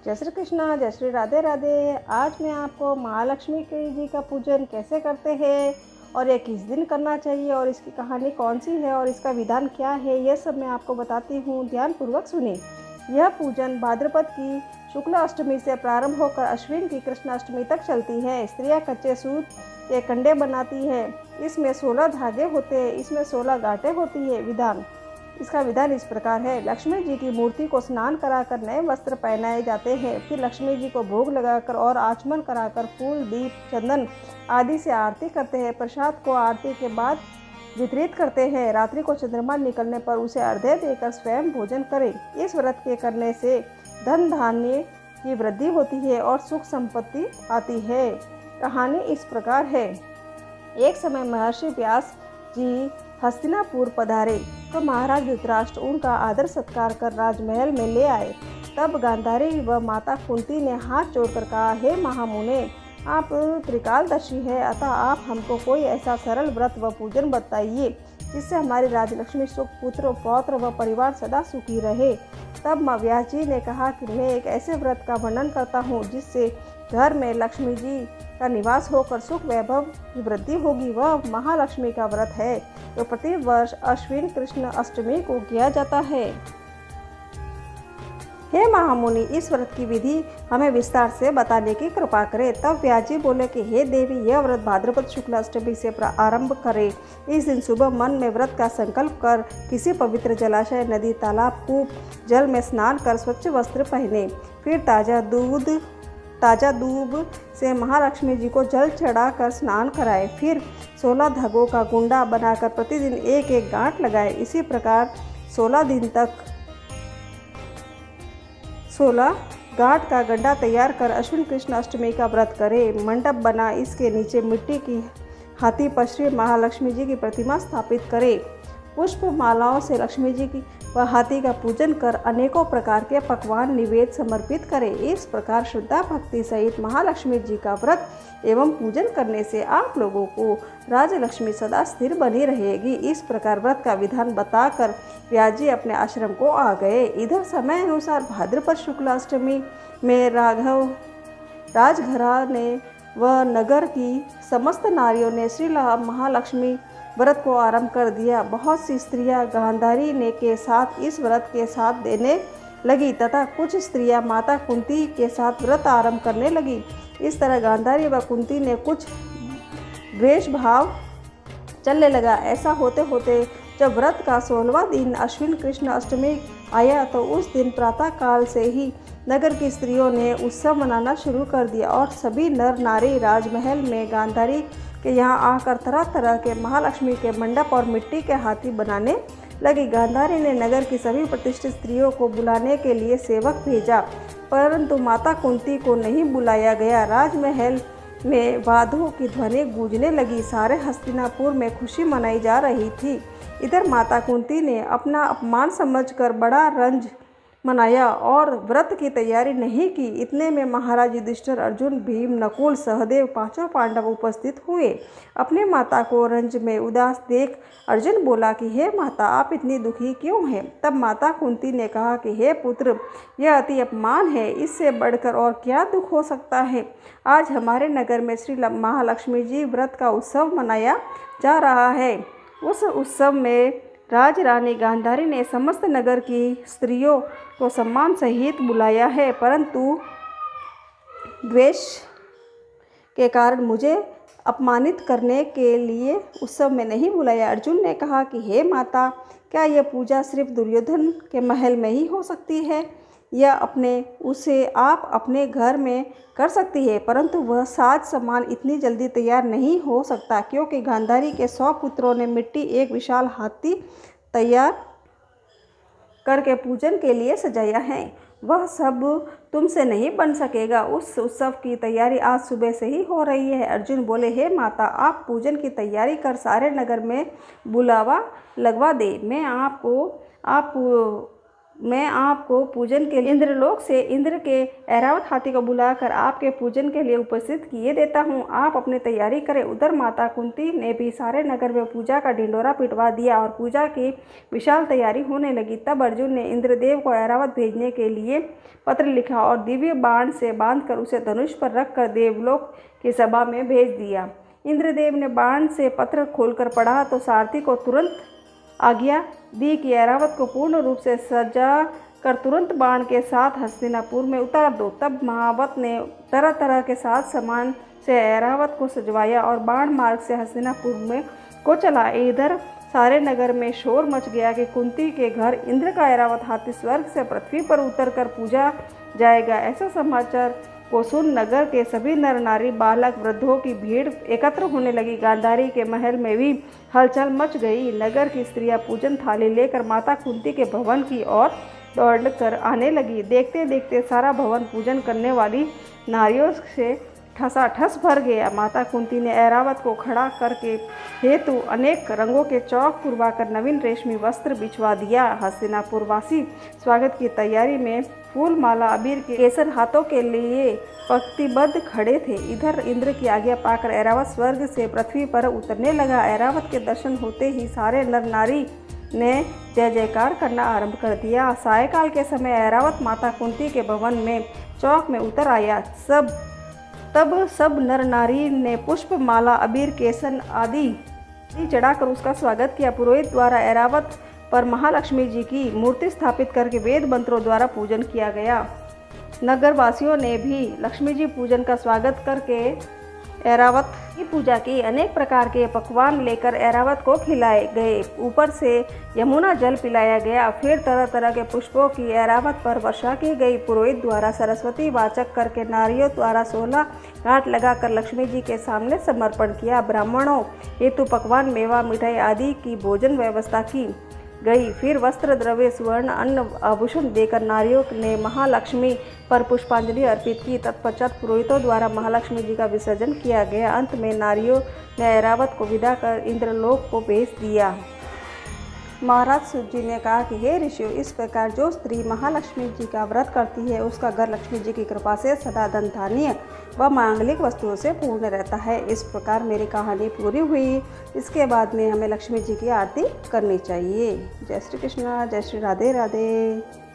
जय श्री कृष्णा, जय श्री राधे राधे। आज मैं आपको महालक्ष्मी जी का पूजन कैसे करते हैं और ये किस दिन करना चाहिए और इसकी कहानी कौन सी है और इसका विधान क्या है, ये सब मैं आपको बताती हूँ। ध्यानपूर्वक सुनिए। यह पूजन भाद्रपद की शुक्ल अष्टमी से प्रारंभ होकर अश्विन की कृष्ण अष्टमी तक चलती है। स्त्रियां कच्चे सूत के कंडे बनाती है। इसमें 16 धागे होते हैं। इसमें 16 गांठें होती है। इसका विधान इस प्रकार है। लक्ष्मी जी की मूर्ति को स्नान कराकर नए वस्त्र पहनाए जाते हैं। फिर लक्ष्मी जी को भोग लगाकर और आचमन कराकर फूल, दीप, चंदन आदि से आरती करते हैं। प्रसाद को आरती के बाद वितरित करते हैं। रात्रि को चंद्रमा निकलने पर उसे अर्घ्य देकर स्वयं भोजन करें। इस व्रत के करने से धन धान्य की वृद्धि होती है और सुख संपत्ति आती है। कहानी इस प्रकार है। एक समय महर्षि व्यास जी हस्तिनापुर पधारे तो महाराज धृतराष्ट्र उनका आदर सत्कार कर राजमहल में ले आए। तब गांधारी व माता कुंती ने हाथ जोड़कर कहा, हे महामुने, आप त्रिकालदर्शी है, अतः आप हमको कोई ऐसा सरल व्रत व पूजन बताइए जिससे हमारी राजलक्ष्मी सुख, पुत्र, पौत्र व परिवार सदा सुखी रहे। तब व्यास जी ने कहा कि मैं एक ऐसे व्रत का वर्णन करता हूँ जिससे घर में लक्ष्मी जी का निवास होकर सुख वैभव की वृद्धि होगी। वह महालक्ष्मी का व्रत है जो प्रति वर्ष अश्विन कृष्ण अष्टमी को किया जाता है। हे महामुनि, इस व्रत की विधि हमें विस्तार से बताने की कृपा करें। तब व्यास जी बोले कि हे देवी, यह व्रत भाद्रपद शुक्ल अष्टमी से आरंभ करें। इस दिन सुबह मन में व्रत का संकल्प कर किसी पवित्र जलाशय, नदी, तालाब, कूप जल में स्नान कर स्वच्छ वस्त्र पहने। फिर ताज़ा दूब से महालक्ष्मी जी को जल चढ़ाकर स्नान कराए। फिर 16 धागों का गुंडा बनाकर प्रतिदिन एक एक गांठ लगाए। इसी प्रकार 16 दिन तक 16 गांठ का गड्ढा तैयार कर अश्विन कृष्ण अष्टमी का व्रत करें। मंडप बना इसके नीचे मिट्टी की हाथी पर श्री महालक्ष्मी जी की प्रतिमा स्थापित करें। पुष्प मालाओं से लक्ष्मी जी की व हाथी का पूजन कर अनेकों प्रकार के पकवान निवेद समर्पित करें। इस प्रकार श्रद्धा भक्ति सहित महालक्ष्मी जी का व्रत एवं पूजन करने से आप लोगों को राजलक्ष्मी सदा स्थिर बनी रहेगी। इस प्रकार व्रत का विधान बताकर व्यास जी अपने आश्रम को आ गए। इधर समय अनुसार भाद्रपद शुक्ल अष्टमी में राजघराने व नगर की समस्त नारियों ने श्री महालक्ष्मी व्रत को आरंभ कर दिया। बहुत सी स्त्रियां गांधारी ने के साथ इस व्रत के साथ देने लगी तथा कुछ स्त्रियां माता कुंती के साथ व्रत आरंभ करने लगी। इस तरह गांधारी व कुंती ने कुछ द्वेष भाव चलने लगा। ऐसा होते होते जब व्रत का 16वां दिन अश्विन कृष्ण अष्टमी आया तो उस दिन प्रातः काल से ही नगर की स्त्रियों ने उत्सव मनाना शुरू कर दिया और सभी नर नारी राजमहल में गांधारी के यहाँ आकर तरह तरह के महालक्ष्मी के मंडप और मिट्टी के हाथी बनाने लगी। गांधारी ने नगर की सभी प्रतिष्ठित स्त्रियों को बुलाने के लिए सेवक भेजा, परंतु माता कुंती को नहीं बुलाया गया। राजमहल में वादों की ध्वनि गूंजने लगी। सारे हस्तिनापुर में खुशी मनाई जा रही थी। इधर माता कुंती ने अपना अपमान समझकर बड़ा रंज मनाया और व्रत की तैयारी नहीं की। इतने में महाराज युधिष्ठिर, अर्जुन, भीम, नकुल, सहदेव, पांचों पांडव उपस्थित हुए। अपने माता को रंज में उदास देख अर्जुन बोला कि हे माता, आप इतनी दुखी क्यों हैं? तब माता कुंती ने कहा कि हे पुत्र, यह अति अपमान है। इससे बढ़कर और क्या दुख हो सकता है? आज हमारे नगर में श्री महालक्ष्मी जी व्रत का उत्सव मनाया जा रहा है। उस उत्सव में राज रानी गांधारी ने समस्त नगर की स्त्रियों को सम्मान सहित बुलाया है, परंतु द्वेष के कारण मुझे अपमानित करने के लिए उत्सव में नहीं बुलाया। अर्जुन ने कहा कि हे माता, क्या यह पूजा सिर्फ दुर्योधन के महल में ही हो सकती है या उसे आप अपने घर में कर सकती है, परंतु वह साज सामान इतनी जल्दी तैयार नहीं हो सकता क्योंकि गांधारी के 100 पुत्रों ने मिट्टी एक विशाल हाथी तैयार करके पूजन के लिए सजाया है। वह सब तुमसे नहीं बन सकेगा। उस उत्सव की तैयारी आज सुबह से ही हो रही है। अर्जुन बोले, हे माता, आप पूजन की तैयारी कर सारे नगर में बुलावा लगवा दे। मैं मैं आपको पूजन के लिए इंद्रलोक से इंद्र के ऐरावत हाथी को बुलाकर आपके पूजन के लिए उपस्थित किए देता हूँ। आप अपनी तैयारी करें। उधर माता कुंती ने भी सारे नगर में पूजा का ढिंडोरा पिटवा दिया और पूजा की विशाल तैयारी होने लगी। तब अर्जुन ने इंद्रदेव को ऐरावत भेजने के लिए पत्र लिखा और दिव्य बाण से बांधकर उसे धनुष पर रखकर देवलोक की सभा में भेज दिया। इंद्रदेव ने बाण से पत्र खोलकर पढ़ा तो सारथी को तुरंत आज्ञा दी कि ऐरावत को पूर्ण रूप से सजा कर तुरंत बाण के साथ हस्तिनापुर में उतार दो। तब महावत ने तरह तरह के साथ सामान से ऐरावत को सजवाया और बाण मार्ग से हस्तिनापुर में को चला। इधर सारे नगर में शोर मच गया कि कुंती के घर इंद्र का ऐरावत हाथी स्वर्ग से पृथ्वी पर उतरकर पूजा जाएगा। ऐसा समाचार को सुन नगर के सभी नर नारी बालक वृद्धों की भीड़ एकत्र होने लगी। गांधारी के महल में भी हलचल मच गई। नगर की स्त्रियां पूजन थाली लेकर माता कुंती के भवन की ओर दौड़कर आने लगी। देखते देखते सारा भवन पूजन करने वाली नारियों से ठसाठस भर गया। माता कुंती ने ऐरावत को खड़ा करके हेतु अनेक रंगों के चौक पुरवाकर नवीन रेशमी वस्त्र बिछवा दिया। हस्तिनापुर वासी स्वागत की तैयारी में फूल माला अबीर के केसर हाथों के लिए पंक्तिबद्ध खड़े थे। इधर इंद्र की आज्ञा पाकर ऐरावत स्वर्ग से पृथ्वी पर उतरने लगा। ऐरावत के दर्शन होते ही सारे नर नारी ने जय जयकार करना आरंभ कर दिया। सायकाल के समय ऐरावत माता कुंती के भवन में चौक में उतर आया। तब सब नर नारी ने पुष्प माला अबीर केसन आदि चढ़ाकर उसका स्वागत किया। पुरोहित द्वारा ऐरावत पर महालक्ष्मी जी की मूर्ति स्थापित करके वेद मंत्रों द्वारा पूजन किया गया। नगर वासियों ने भी लक्ष्मी जी पूजन का स्वागत करके ऐरावत की पूजा की। अनेक प्रकार के पकवान लेकर ऐरावत को खिलाए गए। ऊपर से यमुना जल पिलाया गया। फिर तरह तरह के पुष्पों की ऐरावत पर वर्षा की गई। पुरोहित द्वारा सरस्वती वाचक करके नारियों द्वारा 16 घाट लगाकर लक्ष्मी जी के सामने समर्पण किया। ब्राह्मणों हेतु पकवान मेवा मिठाई आदि की भोजन व्यवस्था की गई। फिर वस्त्र द्रव्य सुवर्ण अन्न आभूषण देकर नारियों ने महालक्ष्मी पर पुष्पांजलि अर्पित की। तत्पश्चात पुरोहितों द्वारा महालक्ष्मी जी का विसर्जन किया गया। अंत में नारियों ने ऐरावत को विदा कर इंद्रलोक को भेज दिया। महाराज सूत जी ने कहा कि हे ऋषियों, इस प्रकार जो स्त्री महालक्ष्मी जी का व्रत करती है उसका घर लक्ष्मी जी की कृपा से सदा धन धान्य व मांगलिक वस्तुओं से पूर्ण रहता है। इस प्रकार मेरी कहानी पूरी हुई। इसके बाद में हमें लक्ष्मी जी की आरती करनी चाहिए। जय श्री कृष्णा, जय श्री राधे राधे।